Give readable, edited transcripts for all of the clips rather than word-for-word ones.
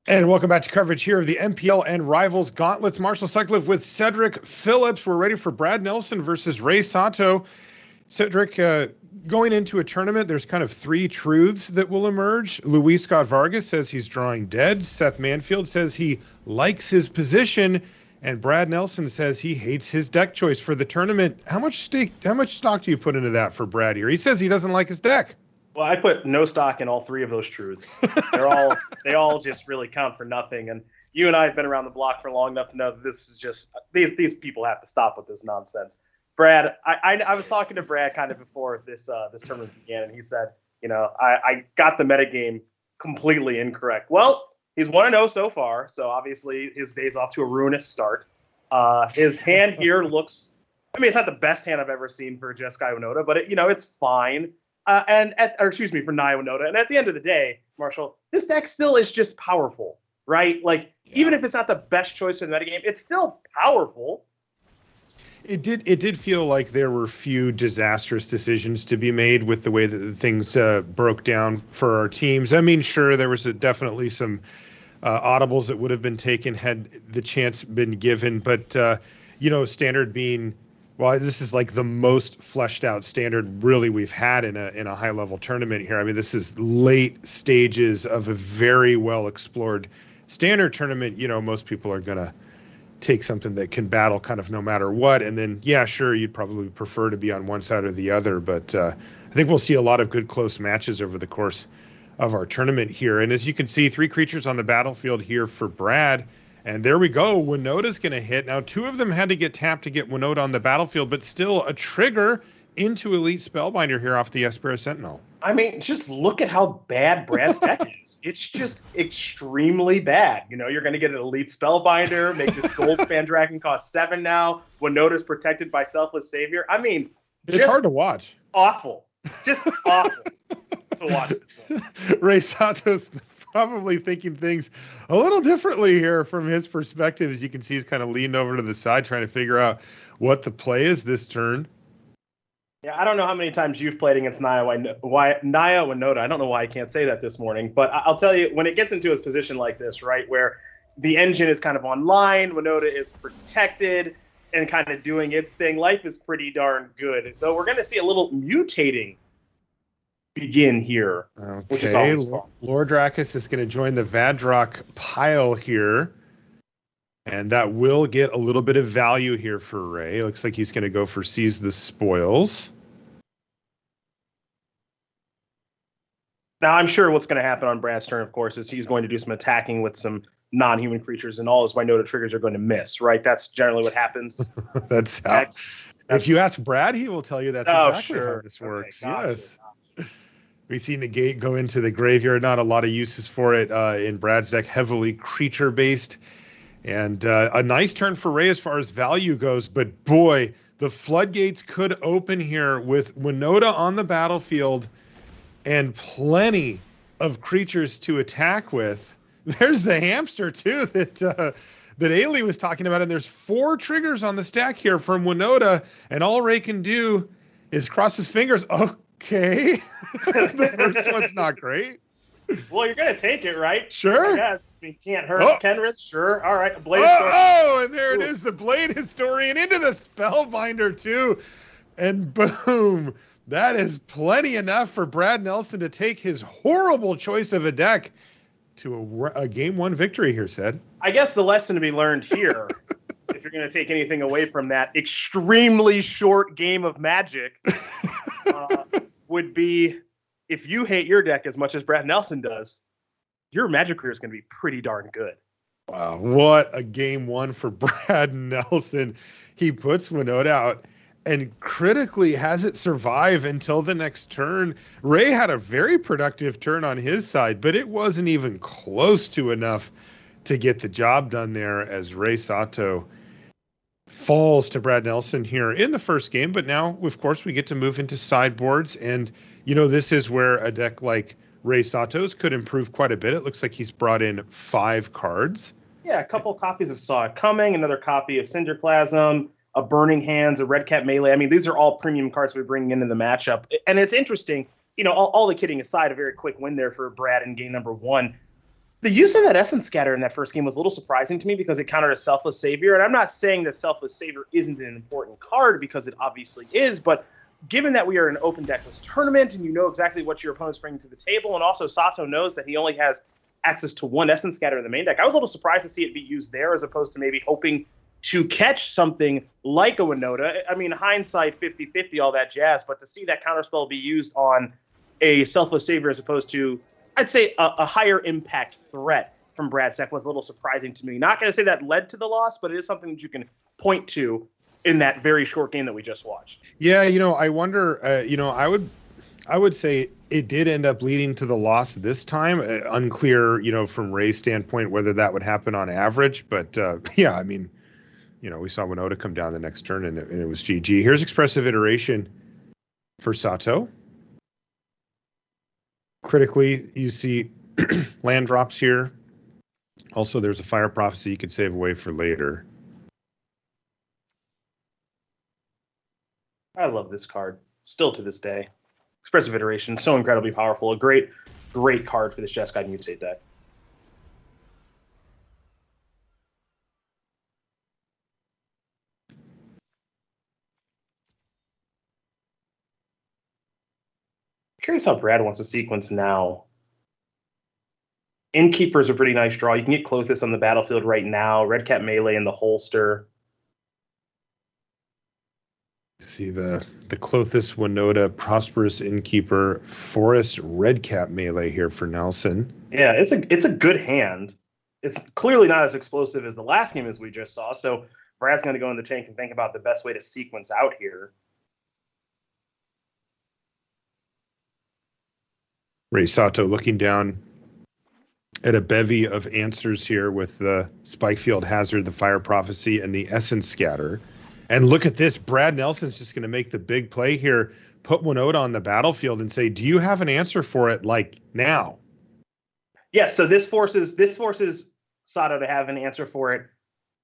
And welcome back to coverage here of the MPL and Rivals Gauntlets. Marshall Sutcliffe with Cedric Phillips. We're ready for Brad Nelson versus Rei Sato. Cedric, going into a tournament, there's kind of three truths that will emerge. Luis Scott Vargas says he's drawing dead. Seth Manfield says he likes his position. And Brad Nelson says he hates his deck choice for the tournament. How much stock do you put into that for Brad here? He says he doesn't like his deck. Well, I put no stock in all three of those truths. They all just really count for nothing. And you and I have been around the block for long enough to know that this is just these people have to stop with this nonsense. Brad, I was talking to Brad kind of before this tournament began, and he said, I got the metagame completely incorrect. Well, he's 1-0 so far, so obviously his day's off to a ruinous start. His hand here looks, it's not the best hand I've ever seen for Jeskai Winota, but it's fine. For Naya Winota. And at the end of the day, Marshall, this deck still is just powerful, right? Even if it's not the best choice in the metagame, it's still powerful. It did feel like there were few disastrous decisions to be made with the way that things broke down for our teams. Sure, there was definitely some audibles that would have been taken had the chance been given, but standard being, well, this is like the most fleshed out standard really we've had in a high level tournament here. This is late stages of a very well explored standard tournament. Most people are going to take something that can battle kind of no matter what. And then, yeah, sure, you'd probably prefer to be on one side or the other. But I think we'll see a lot of good close matches over the course of our tournament here. And as you can see, 3 creatures on the battlefield here for Brad. And there we go. Winota's going to hit. Now, 2 of them had to get tapped to get Winota on the battlefield, but still a trigger into Elite Spellbinder here off the Espera Sentinel. Just look at how bad Brad's deck is. It's just extremely bad. You're going to get an Elite Spellbinder, make this Goldspan Dragon cost 7 now. Winota's protected by Selfless Savior. It's hard to watch. Awful. Just awful to watch this one. Rei Sato's probably thinking things a little differently here from his perspective. As you can see, he's kind of leaned over to the side trying to figure out what the play is this turn. Yeah, I don't know how many times you've played against Naya Winota. I don't know why I can't say that this morning, but I'll tell you, when it gets into his position like this, right, where the engine is kind of online, Winota is protected and kind of doing its thing, life is pretty darn good. Though we're going to see a little mutating begin here, which is always fun. Lord Drakus is going to join the Vadrock pile here, and that will get a little bit of value here for Rei. Looks like he's going to go for Seize the Spoils. Now, I'm sure what's going to happen on Brad's turn, of course, is he's going to do some attacking with some non-human creatures, and all his Winota triggers are going to miss, right? That's generally what happens. That's if you ask Brad, he will tell you that's exactly how this works. Okay, yes. We've seen Negate go into the graveyard. Not a lot of uses for it in Brad's deck, heavily creature-based. And a nice turn for Rei as far as value goes. But boy, the floodgates could open here with Winota on the battlefield and plenty of creatures to attack with. There's the hamster, too, that Ailey was talking about. And there's 4 triggers on the stack here from Winota. And all Rei can do is cross his fingers. Okay. The first one's not great. Well, you're going to take it, right? Sure. Yes. You can't hurt Kenrith. Sure. All right. Blade and there it is. The Blade Historian into the Spellbinder, too. And boom. That is plenty enough for Brad Nelson to take his horrible choice of a deck to a game 1 victory here, Sid. I guess the lesson to be learned here, if you're going to take anything away from that extremely short game of Magic, would be, if you hate your deck as much as Brad Nelson does, your Magic career is going to be pretty darn good. Wow, what a game 1 for Brad Nelson. He puts Winota out and critically has it survive until the next turn. Rei had a very productive turn on his side, but it wasn't even close to enough to get the job done there as Rei Sato falls to Brad Nelson here in the first game. But now, of course, we get to move into sideboards. And, this is where a deck like Rei Sato's could improve quite a bit. It looks like he's brought in 5 cards. Yeah, a couple copies of Saw It Coming, another copy of Cinderplasm, a Burning Hands, a Red Cap Melee. These are all premium cards we're bringing into the matchup. And it's interesting, all the kidding aside, a very quick win there for Brad in game number 1. The use of that Essence Scatter in that first game was a little surprising to me because it countered a Selfless Savior. And I'm not saying that Selfless Savior isn't an important card because it obviously is, but given that we are in an open deckless tournament and you know exactly what your opponent's bringing to the table, and also Sato knows that he only has access to one Essence Scatter in the main deck, I was a little surprised to see it be used there as opposed to maybe hoping to catch something like a Winota. I mean, hindsight 50-50, all that jazz, but to see that counterspell be used on a Selfless Savior as opposed to, I'd say, a higher impact threat from Brad's deck was a little surprising to me. Not going to say that led to the loss, but it is something that you can point to in that very short game that we just watched. Yeah, I wonder, I would say it did end up leading to the loss this time. Unclear, from Rei's standpoint, whether that would happen on average. But yeah, I mean, we saw Winota come down the next turn and it was GG. Here's Expressive Iteration for Sato. Critically, you see land drops here. Also, there's a Fire Prophecy you could save away for later. I love this card, still to this day. Expressive Iteration, so incredibly powerful. A great, great card for this Jeskai Mutate deck. Curious how Brad wants to sequence now. Innkeeper is a pretty nice draw. You can get Klothys on the battlefield right now. Red Cat Melee in the holster. See the Klothys, Winota, Prosperous Innkeeper, Forest, Red Cap Melee here for Nelson. Yeah, it's a good hand. It's clearly not as explosive as the last game as we just saw. So Brad's going to go in the tank and think about the best way to sequence out here. Rei Sato looking down at a bevy of answers here with the Spikefield Hazard, the Fire Prophecy, and the Essence Scatter. And look at this. Brad Nelson's just going to make the big play here, put Winota on the battlefield and say, do you have an answer for it, like, now? Yeah, so this forces Sato to have an answer for it,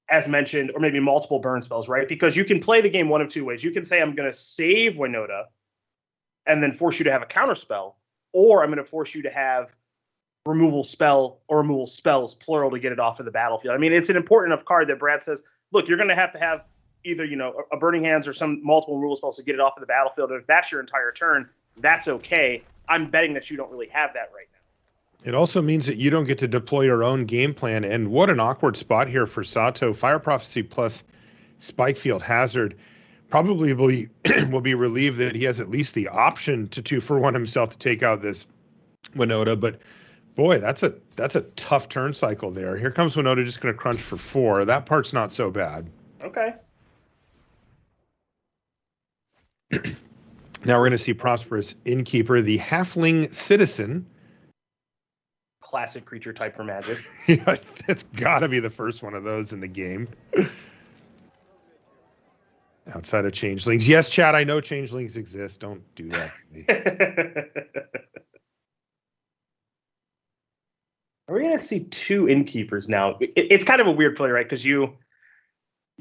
as mentioned, or maybe multiple burn spells, right? Because you can play the game one of two ways. You can say, I'm going to save Winota and then force you to have a counter spell, or I'm going to force you to have removal spell or removal spells, plural, to get it off of the battlefield. I mean, it's an important enough card that Brad says, look, you're going to have either, a Burning Hands or some multiple removal spells to get it off of the battlefield. And if that's your entire turn, that's okay. I'm betting that you don't really have that right now. It also means that you don't get to deploy your own game plan. And what an awkward spot here for Sato. Fire Prophecy plus Spikefield Hazard probably will be relieved that he has at least the option to 2-for-1 himself to take out this Winota. But boy, that's a tough turn cycle there. Here comes Winota, just going to crunch for 4. That part's not so bad. Okay. Now we're going to see Prosperous Innkeeper, the Halfling Citizen. Classic creature type for Magic. Yeah, that's got to be the first one of those in the game. Outside of Changelings. Yes, Chad, I know Changelings exist. Don't do that to me. Are we going to see 2 Innkeepers now? It's kind of a weird play, right? Because you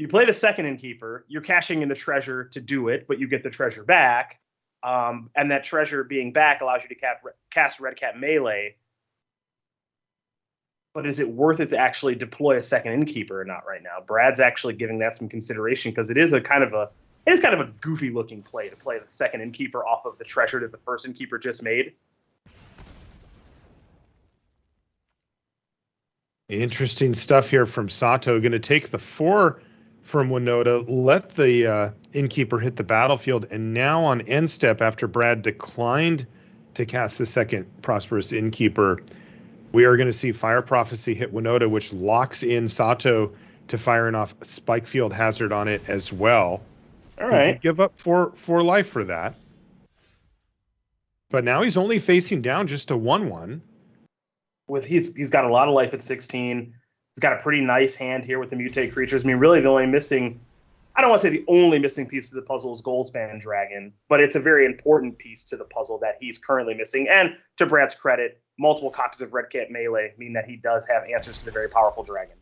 play the second Innkeeper, you're cashing in the treasure to do it, but you get the treasure back. And that treasure being back allows you to cast Red Cat Melee. But is it worth it to actually deploy a second Innkeeper or not right now? Brad's actually giving that some consideration because it is kind of a goofy looking play to play the second Innkeeper off of the treasure that the first Innkeeper just made. Interesting stuff here from Sato. Going to take the 4 from Winota, let the Innkeeper hit the battlefield, and now on end step, after Brad declined to cast the second Prosperous Innkeeper, we are going to see Fire Prophecy hit Winota, which locks in Sato to firing off Spikefield Hazard on it as well. All right. He could give up 4 life for that. But now he's only facing down just a 1/1. He's got a lot of life at 16. He's got a pretty nice hand here with the Mutate creatures. I mean, really the only missing, I don't want to say the only missing piece of the puzzle is Goldspan Dragon, but it's a very important piece to the puzzle that he's currently missing. And to Brad's credit, multiple copies of Red Cat Melee mean that he does have answers to the very powerful dragon.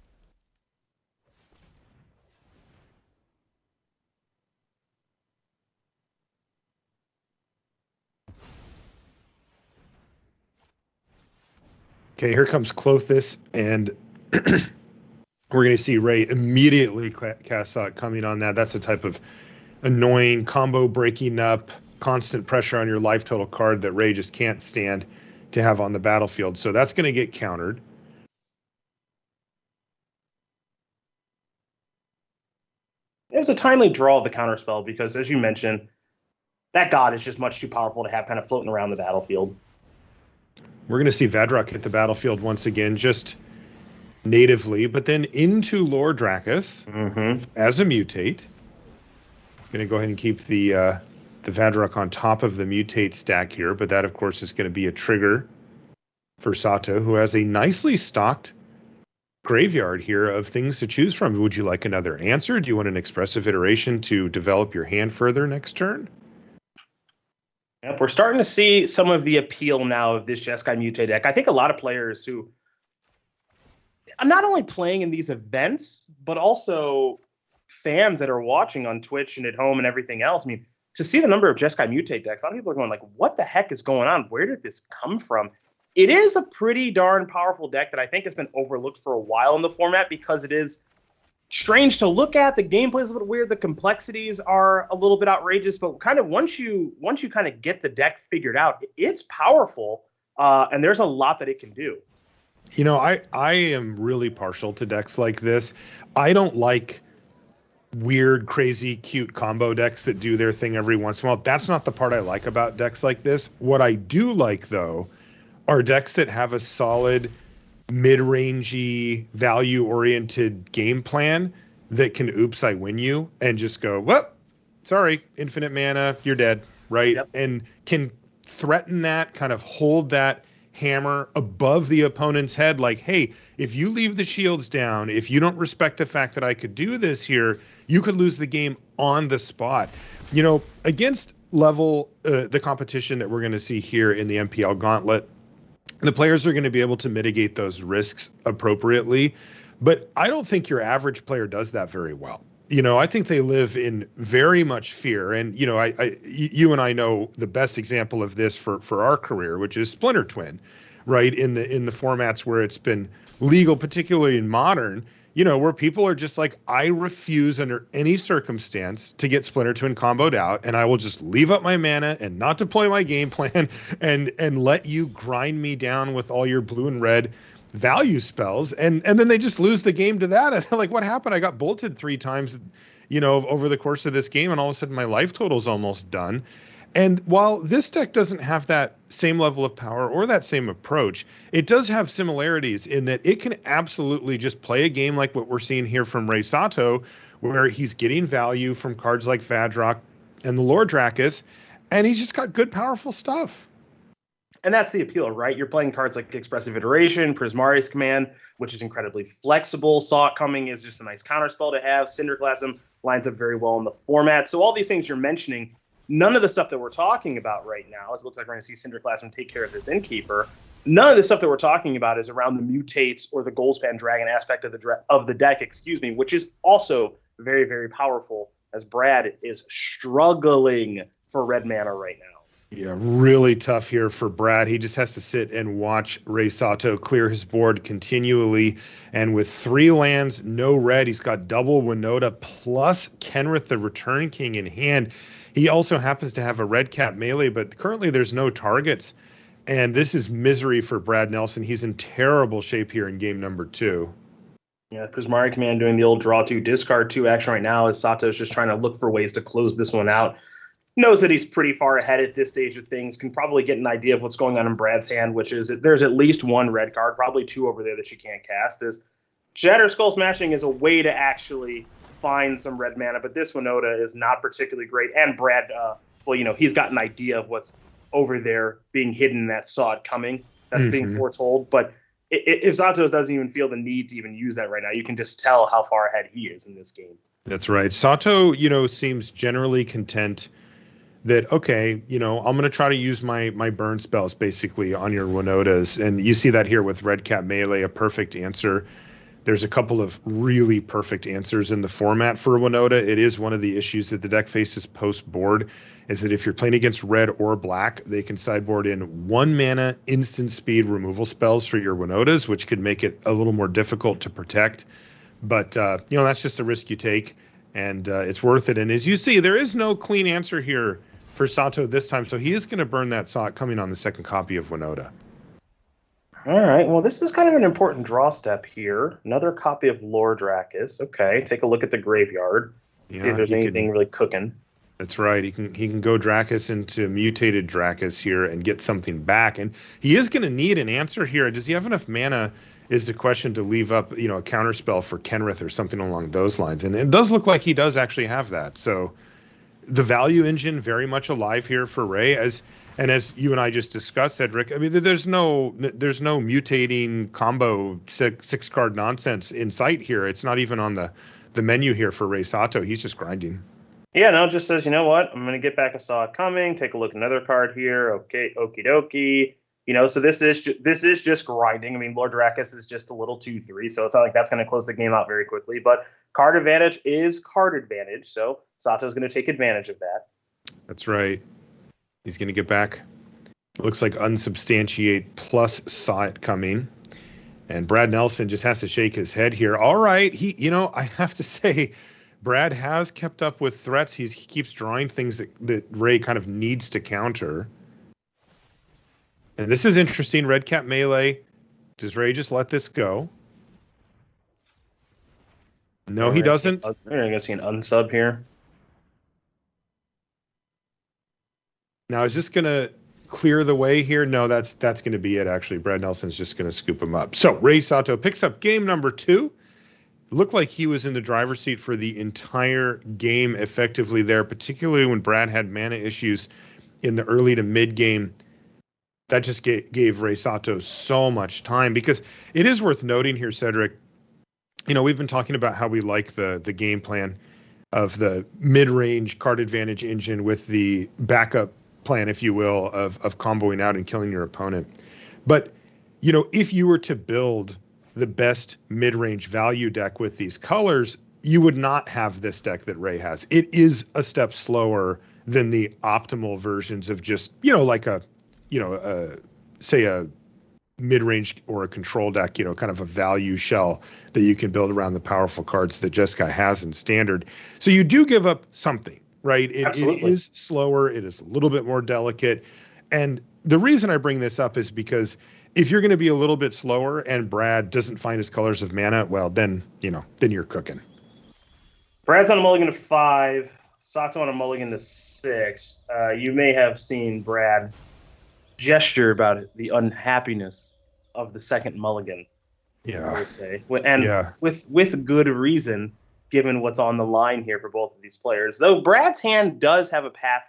Okay, here comes Clothis, and we're going to see Rei immediately cast out coming on that. That's the type of annoying combo breaking up, constant pressure on your life total card that Rei just can't stand to have on the battlefield. So that's going to get countered. It was a timely draw of the counterspell because, as you mentioned, that god is just much too powerful to have kind of floating around the battlefield. We're going to see Vadrak hit the battlefield once again, just natively, but then into Lord Drakus as a mutate. Going to go ahead and keep the Vadrak on top of the mutate stack here, but that, of course, is going to be a trigger for Sato, who has a nicely stocked graveyard here of things to choose from. Would you like another answer? Do you want an expressive iteration to develop your hand further next turn? Yep, we're starting to see some of the appeal now of this Jeskai Mutate deck. I think a lot of players who are not only playing in these events, but also fans that are watching on Twitch and at home and everything else. I mean, to see the number of Jeskai Mutate decks, a lot of people are going like, what the heck is going on? Where did this come from? It is a pretty darn powerful deck that I think has been overlooked for a while in the format because it is strange to look at. The gameplay is a little weird. The complexities are a little bit outrageous, but kind of once you kind of get the deck figured out, it's powerful, and there's a lot that it can do. You know, I am really partial to decks like this. I don't like weird, crazy, cute combo decks that do their thing every once in a while. That's not the part I like about decks like this. What I do like, though, are decks that have a solid mid-rangey, value-oriented game plan that can oops, I win you, and just go, well, sorry, infinite mana, you're dead, right? Yep. And can threaten that, kind of hold that hammer above the opponent's head, like, hey, if you leave the shields down, if you don't respect the fact that I could do this here, you could lose the game on the spot. You know, against the competition that we're going to see here in the MPL Gauntlet, the players are going to be able to mitigate those risks appropriately, but I don't think your average player does that very well. You know, I think they live in very much fear. And, you know, you and I know the best example of this for our career, which is Splinter Twin, right? In the formats where it's been legal, particularly in Modern, you know, where people are just like, I refuse under any circumstance to get Splinter Twin comboed out, and I will just leave up my mana and not deploy my game plan and let you grind me down with all your blue and red value spells. And then they just lose the game to that. And they're like, what happened? I got bolted 3 times, you know, over the course of this game, and all of a sudden my life total's almost done. And while this deck doesn't have that same level of power or that same approach, it does have similarities in that it can absolutely just play a game like what we're seeing here from Rei Sato, where he's getting value from cards like Vadrak and the Lord Drakus, and he's just got good, powerful stuff. And that's the appeal, right? You're playing cards like Expressive Iteration, Prismari's Command, which is incredibly flexible. Saw It Coming is just a nice counterspell to have. Cinderclasm lines up very well in the format. So all these things you're mentioning, none of the stuff that we're talking about right now, as it looks like we're going to see Cinderclasm take care of this Innkeeper, none of the stuff that we're talking about is around the mutates or the Goldspan Dragon aspect of the deck, which is also very, very powerful, as Brad is struggling for red mana right now. Yeah, really tough here for Brad. He just has to sit and watch Rei Sato clear his board continually. And with 3 lands, no red, he's got double Winota plus Kenrith the Return King in hand. He also happens to have a red cap melee, but currently there's no targets. And this is misery for Brad Nelson. He's in terrible shape here in game number 2. Yeah, Prismari Command doing the old draw 2, discard 2 action right now as Sato's just trying to look for ways to close this one out. Knows that he's pretty far ahead at this stage of things, can probably get an idea of what's going on in Brad's hand, which is that there's at least 1 red card, probably 2 over there that you can't cast. As Shatter Skull Smashing is a way to actually find some red mana, but this Winota is not particularly great. And Brad, well, you know, he's got an idea of what's over there being hidden that saw it coming. That's being foretold. But if Santos doesn't even feel the need to even use that right now, you can just tell how far ahead he is in this game. That's right. Sato, you know, seems generally content that, okay, you know, I'm going to try to use my burn spells basically on your Winotas. And you see that here with Red Cap Melee, a perfect answer There's a couple of really perfect answers in the format for Winota. It is one of the issues that the deck faces post-board, is that if you're playing against red or black, they can sideboard in 1 mana instant speed removal spells for your Winotas, which could make it a little more difficult to protect. But, that's just a risk you take, and it's worth it. And as you see, there is no clean answer here for Sato this time, so he is going to burn that Sot coming on the second copy of Winota. All right. Well, this is kind of an important draw step here. Another copy of Lord Drakis. Okay. Take a look at the graveyard. See if there's anything really cooking. That's right. He can go Drakis into mutated Drakis here and get something back. And he is going to need an answer here. Does he have enough mana is the question to leave up, a counterspell for Kenrith or something along those lines. And it does look like he does actually have that. So the value engine very much alive here for Rei, as you and I just discussed, Cedric. I mean, there's no mutating combo six card nonsense in sight here. It's not even on the menu here for Rei Sato. He's just grinding. Yeah, no, it just says, you know what? I'm going to get back a Saw It Coming. Take a look at another card here. Okay, okie dokie. So this is just grinding. I mean, Lord Drakis is just a little 2/3, so it's not like that's going to close the game out very quickly. But card advantage is card advantage, so Sato's going to take advantage of that. That's right. He's going to get back. Looks like unsubstantiate plus Saw It Coming. And Brad Nelson just has to shake his head here. All right. I have to say, Brad has kept up with threats. He keeps drawing things that Rei kind of needs to counter. And this is interesting. Red Cap Melee. Does Rei just let this go? No, he doesn't. We're going to see an unsub here. Now, is this going to clear the way here? No, that's going to be it, actually. Brad Nelson's just going to scoop him up. So Rei Sato picks up game number 2. It looked like he was in the driver's seat for the entire game effectively there, particularly when Brad had mana issues in the early to mid game. That just gave Rei Sato so much time, because it is worth noting here, Cedric, we've been talking about how we like the game plan of the mid-range card advantage engine with the backup plan, if you will, of comboing out and killing your opponent. But, if you were to build the best mid-range value deck with these colors, you would not have this deck that Rei has. It is a step slower than the optimal versions of just, say a mid-range or a control deck, kind of a value shell that you can build around the powerful cards that Jeskai has in standard. So you do give up something, right? It is slower. It is a little bit more delicate. And the reason I bring this up is because if you're going to be a little bit slower and Brad doesn't find his colors of mana, well, then you're cooking. Brad's on a mulligan to 5. Sato on a mulligan to 6. You may have seen Brad gesture about it, the unhappiness of the second mulligan. Yeah, I would say, with good reason, given what's on the line here for both of these players. Though Brad's hand does have a path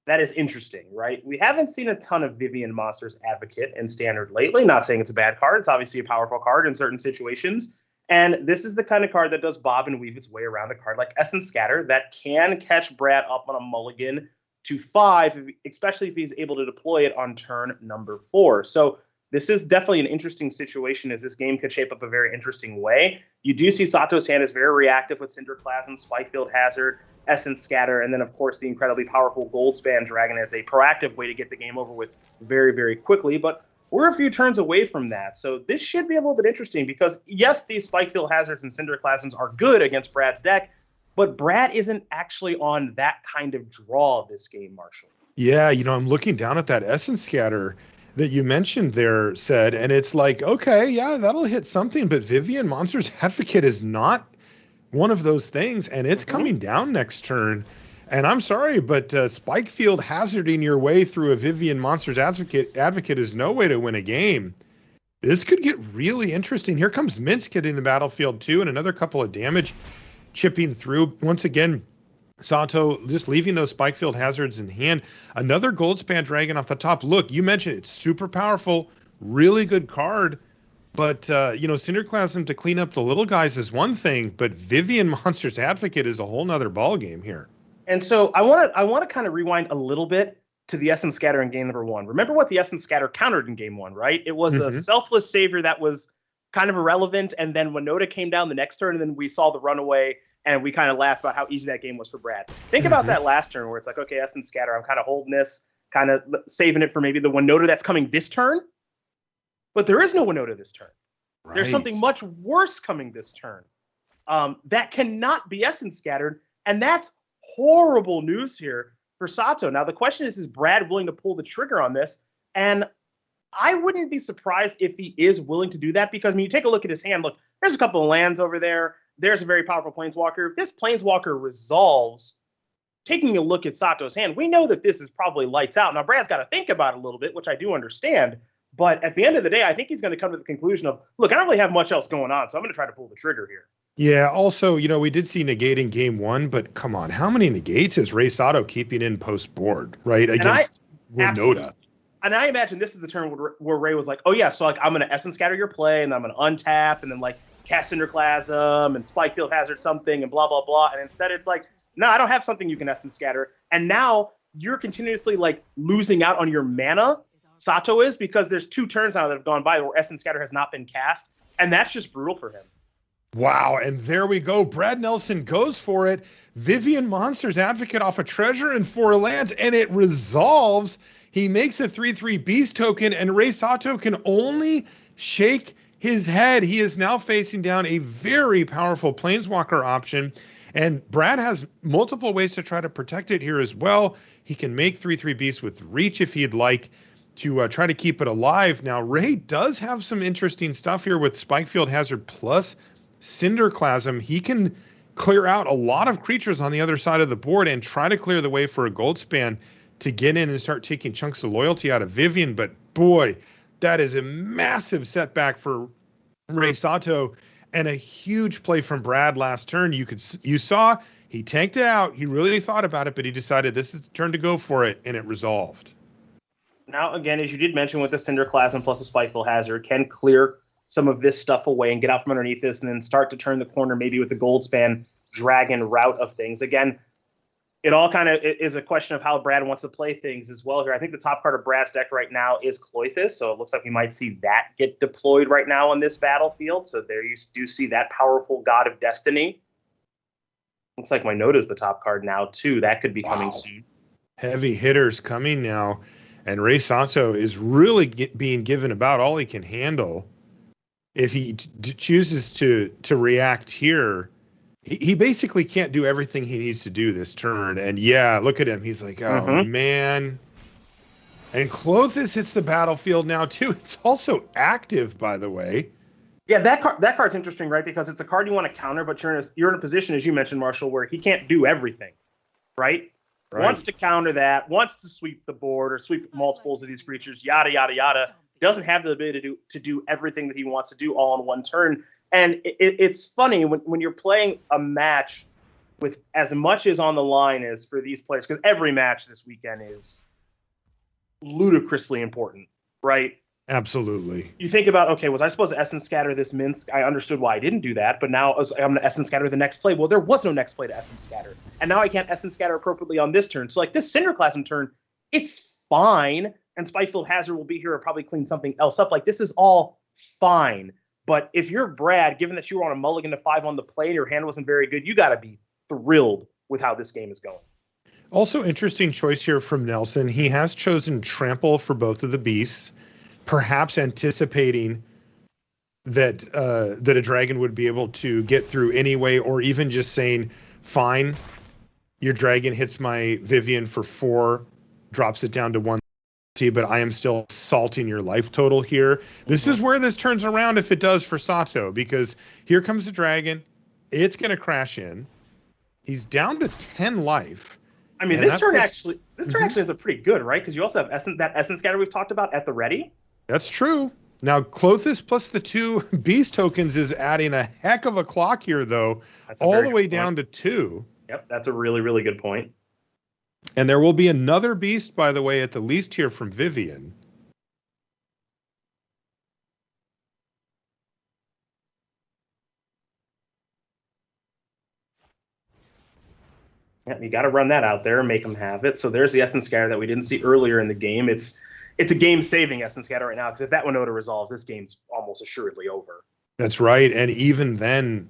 that is interesting, right? We haven't seen a ton of Vivian Monsters Advocate in Standard lately. Not saying it's a bad card. It's obviously a powerful card in certain situations. And this is the kind of card that does bob and weave its way around a card like Essence Scatter that can catch Brad up on a mulligan to 5, especially if he's able to deploy it on turn number 4. So this is definitely an interesting situation, as this game could shape up a very interesting way. You do see Sato's hand is very reactive with Cinderclasm, Spikefield Hazard, Essence Scatter, and then, of course, the incredibly powerful Goldspan Dragon as a proactive way to get the game over with very, very quickly. But we're a few turns away from that. So this should be a little bit interesting because, yes, these Spikefield Hazards and Cinderclasms are good against Brad's deck, but Brad isn't actually on that kind of draw this game, Marshall. Yeah, I'm looking down at that Essence Scatter that you mentioned there, Said, and it's like, okay, yeah, that'll hit something, but Vivian Monsters Advocate is not one of those things, and it's coming down next turn. And I'm sorry, but Spikefield hazarding your way through a Vivian Monsters Advocate is no way to win a game. This could get really interesting. Here comes Minsk hitting the battlefield too, and another couple of damage chipping through. Once again, Sato just leaving those Spikefield hazards in hand. Another Goldspan Dragon off the top. Look, you mentioned it's super powerful, really good card. But, Cinderclasm to clean up the little guys is one thing, but Vivian Monsters Advocate is a whole nother ballgame here. And so I want to kind of rewind a little bit to the Essence Scatter in game number 1. Remember what the Essence Scatter countered in game 1, right? It was a selfless savior that was kind of irrelevant. And then Winota came down the next turn, and then we saw the runaway, and we kind of laughed about how easy that game was for Brad. Think about that last turn where it's like, okay, Essence Scatter, I'm kind of holding this, kind of saving it for maybe the Winota that's coming this turn. But there is no Winota this turn. Right. There's something much worse coming this turn that cannot be Essence Scattered, and that's horrible news here for Sato. Now, the question is Brad willing to pull the trigger on this? And I wouldn't be surprised if he is willing to do that, because when you take a look at his hand, look, there's a couple of lands over there. There's a very powerful Planeswalker. If this Planeswalker resolves, taking a look at Sato's hand, we know that this is probably lights out. Now, Brad's got to think about it a little bit, which I do understand. But at the end of the day, I think he's going to come to the conclusion of, look, I don't really have much else going on, so I'm going to try to pull the trigger here. Yeah, also, we did see negate in game one, but come on, how many negates is Rei Sato keeping in post-board, right, against Winota? And I imagine this is the turn where Ray was like, oh, yeah, so like I'm going to Essence Scatter your play, and I'm going to untap, and then like cast Cinderclasm, and Spikefield Hazard something, and blah, blah, blah. And instead it's like, no, I don't have something you can Essence Scatter. And now you're continuously like losing out on your mana, Sato is, because there's 2 turns now that have gone by where Essence Scatter has not been cast, and that's just brutal for him. Wow, and there we go. Brad Nelson goes for it. Vivian Monsters Advocate off a treasure and 4 lands, and it resolves. He makes a 3/3 beast token, and Rei Sato can only shake his head. He is now facing down a very powerful Planeswalker option, and Brad has multiple ways to try to protect it here as well. He can make 3/3 beast with reach if he'd like to try to keep it alive. Now, Ray does have some interesting stuff here with Spikefield Hazard plus Cinderclasm. He can clear out a lot of creatures on the other side of the board and try to clear the way for a Goldspan to get in and start taking chunks of loyalty out of Vivian. But boy, that is a massive setback for Rei Sato and a huge play from Brad last turn. You saw he tanked it out. He really thought about it, but he decided this is the turn to go for it, and it resolved. Now, again, as you did mention with the Cinderclasm plus the Spiteful Hazard, can clear some of this stuff away and get out from underneath this and then start to turn the corner maybe with the Goldspan Dragon route of things. Again, it all kind of is a question of how Brad wants to play things as well here. I think the top card of Brad's deck right now is Cloythus, so it looks like we might see that get deployed right now on this battlefield. So there you do see that powerful God of Destiny. Looks like Winota is the top card now, too. That could be coming soon. Heavy hitters coming now, and Rei Sato is really being given about all he can handle. If he chooses to react here, he basically can't do everything he needs to do this turn. And yeah, look at him. He's like, oh, man. And Clothis hits the battlefield now, too. It's also active, by the way. Yeah, that card's interesting, right? Because it's a card you want to counter, but you're in a position, as you mentioned, Marshall, where he can't do everything, right? Wants to counter that, wants to sweep the board or sweep multiples of these creatures, yada, yada, yada. Doesn't have the ability to do everything that he wants to do all in one turn. And it's funny when you're playing a match with as much as on the line as for these players, because every match this weekend is ludicrously important, right? Absolutely. You think about, okay, was I supposed to Essence Scatter this Minsk? I understood why I didn't do that, but now I'm going to Essence Scatter the next play. Well, there was no next play to Essence Scatter, and now I can't Essence Scatter appropriately on this turn. So like this Cinderclasm turn, it's fine, and Spikefield Hazard will be here and probably clean something else up. Like this is all fine. But if you're Brad, given that you were on a mulligan to 5 on the play and your hand wasn't very good, you got to be thrilled with how this game is going. Also, interesting choice here from Nelson. He has chosen Trample for both of the beasts, perhaps anticipating that that a dragon would be able to get through anyway, or even just saying, fine, your dragon hits my Vivian for 4, drops it down to 1. But I am still salting your life total here. This is where this turns around if it does for Sato, because here comes the dragon. It's going to crash in. He's down to 10 life. I mean, this turn actually ends up pretty good, right? Because you also have Essence Scatter we've talked about at the ready. That's true. Now, Clothis plus the 2 beast tokens is adding a heck of a clock here, though, all the way down to 2. Yep, that's a really, really good point. And there will be another beast, by the way, at the least here from Vivian. Yeah, you got to run that out there and make them have it. So there's the Essence Scatter that we didn't see earlier in the game. It's a game-saving Essence Scatter right now, because if that Winota resolves, this game's almost assuredly over. That's right. And even then,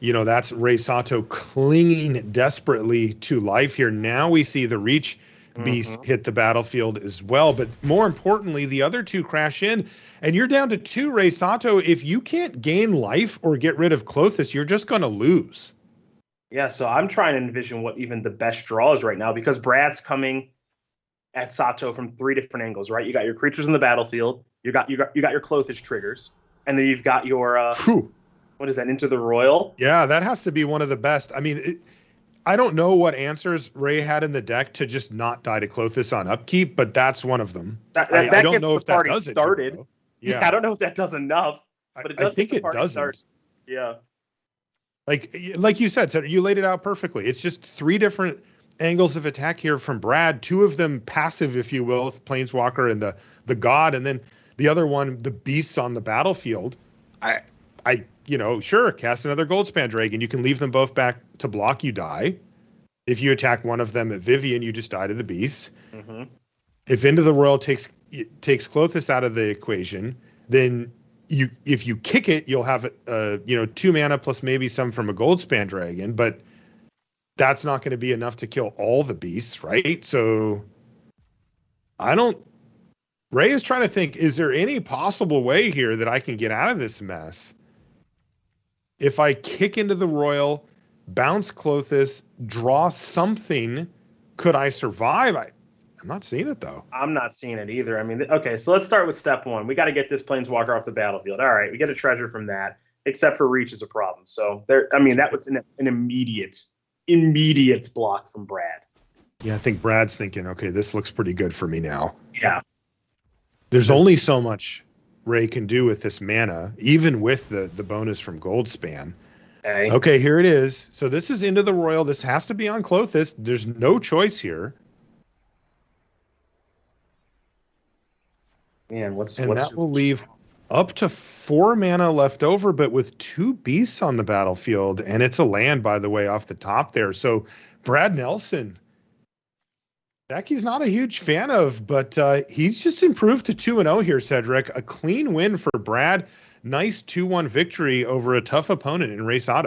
that's Rei Sato clinging desperately to life here. Now we see the Reach Beast hit the battlefield as well. But more importantly, the other two crash in, and you're down to two, Rei Sato. If you can't gain life or get rid of Clothis, you're just going to lose. Yeah, so I'm trying to envision what even the best draw is right now, because Brad's coming at Sato from three different angles, right? You got your creatures in the battlefield, you got your Clothish triggers, and then you've got your what is that, Into the Royal? Yeah, that has to be one of the best. I mean, I don't know what answers Ray had in the deck to just not die to Clothis on upkeep, but that's one of them. I don't know if that does started. It, yeah, I don't know if that does enough, but it does. I think it doesn't. Start. Yeah. Like you said, you laid it out perfectly. It's just three different angles of attack here from Brad, two of them passive, if you will, with Planeswalker and the God, and then the other one, the beasts on the battlefield. Sure, cast another Goldspan Dragon. You can leave them both back to block, you die. If you attack one of them at Vivian, you just die to the beasts. Mm-hmm. If Into the Royal takes Clothis out of the equation, then if you kick it, you'll have 2 mana plus maybe some from a Goldspan Dragon, but that's not going to be enough to kill all the beasts, right? So Ray is trying to think, is there any possible way here that I can get out of this mess? If I kick Into the Royal, bounce Clothis, draw something, could I survive? I'm not seeing it, though. I'm not seeing it either. I mean, okay, so let's start with step one. We got to get this Planeswalker off the battlefield. All right, we get a treasure from that, except for Reach is a problem. So, that was an immediate block from Brad. Yeah, I think Brad's thinking, okay, this looks pretty good for me now. Yeah. There's only so much Ray can do with this mana, even with the bonus from Goldspan. Okay, here it is. So this is Into the Royal. This has to be on Clothis. There's no choice here. Man, that will leave up to 4 mana left over, but with 2 beasts on the battlefield, and it's a land, by the way, off the top there. So Brad Nelson, deck he's not a huge fan of, but he's just improved to 2-0 here, Cedric. A clean win for Brad. Nice 2-1 victory over a tough opponent in Rei Sato.